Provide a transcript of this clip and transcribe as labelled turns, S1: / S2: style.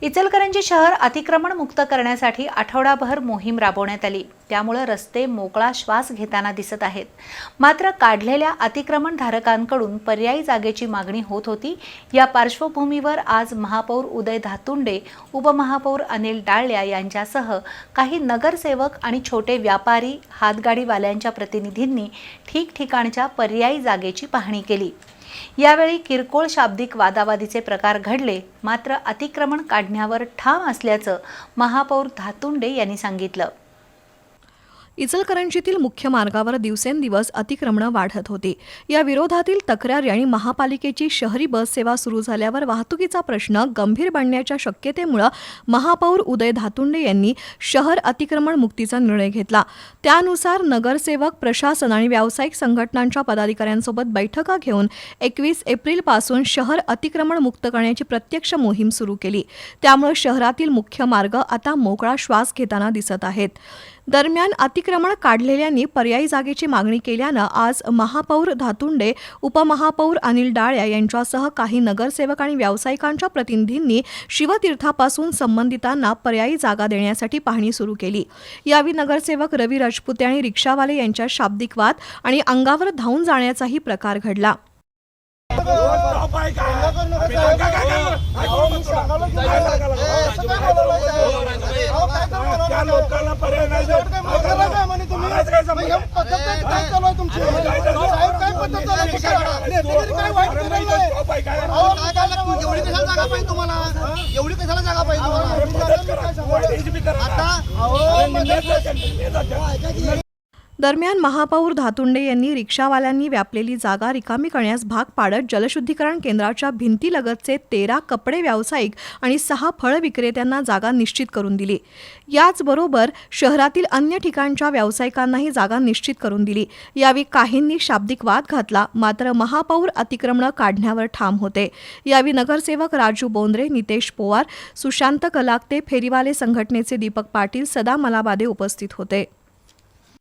S1: इचलकरंजी शहर अतिक्रमण मुक्त करण्यासाठी आठवडाभर मोहीम राबवण्यात आली। त्यामुळे रस्ते मोकळा श्वास घेताना दिसत आहेत। मात्र काढलेल्या अतिक्रमणधारकांकडून पर्यायी जागेची मागणी होत होती। या पार्श्वभूमीवर आज महापौर उदय धातुंडे, उपमहापौर अनिल डाळ्या यांच्यासह काही नगरसेवक आणि छोटे व्यापारी, हातगाडीवाल्यांच्या प्रतिनिधींनी ठिकठिकाणच्या पर्यायी जागेची पाहणी केली। यावेळी किरकोळ शाब्दिक वादावादीचे प्रकार घडले, मात्र अतिक्रमण काढण्यावर ठाम असल्याचं महापौर धातुंडे यांनी सांगितलं।
S2: इचलकरंजीतील मुख्य मार्गावर दिवसेंदिवस अतिक्रमणं वाढत होती। या विरोधातील तक्रारी आणि महापालिकेची शहरी बस सेवा सुरू झाल्यावर वाहतुकीचा प्रश्न गंभीर बनण्याच्या शक्यतेमुळे महापौर उदय धातुंडे यांनी शहर अतिक्रमण मुक्तीचा निर्णय घेतला। त्यानुसार नगरसेवक, प्रशासन आणि व्यावसायिक संघटनांच्या पदाधिकाऱ्यांसोबत बैठका घेऊन 21 एप्रिलपासून शहर अतिक्रमण मुक्त करण्याची प्रत्यक्ष मोहीम सुरू केली। त्यामुळे शहरातील मुख्य मार्ग आता मोकळा श्वास घेताना दिसत आहेत। दरम्यान अतिक्रमण काढलेल्यांनी पर्यायी जागेची मागणी केल्यानं आज महापौर धातुंडे, उपमहापौर अनिल डाळ्या यांच्यासह काही नगरसेवक आणि व्यावसायिकांच्या प्रतिनिधींनी शिवतीर्थापासून संबंधितांना पर्यायी जागा देण्यासाठी पाहणी सुरू केली। यावेळी नगरसेवक रवी राजपुते आणि रिक्षावाले यांच्या शाब्दिक वाद आणि अंगावर धावून जाण्याचाही प्रकार घडला। दरम्यान महापौर धातुंडे यांनी रिक्षावाल्यांनी व्यापलेली जागा रिकामी करण्यास भाग पाडत जलशुद्धीकरण केंद्राच्या भिंतीलगतचे 13 कपडे व्यावसायिक आणि 6 फळ विक्रेत्यांना जागा निश्चित करून दिली। याचबरोबर शहरातील अन्य ठिकाणच्या व्यावसायिकांनाही जागा निश्चित करून दिली। यावेळी काहींनी शाब्दिक वाद घातला, मात्र महापौर अतिक्रमण काढण्यावर ठाम होते। यावेळी नगरसेवक राजू बोंद्रे, नितेश पोवार, सुशांत कलागते, फेरीवाले संघटनेचे दीपक पाटील, सदा मलाबादे उपस्थित होते।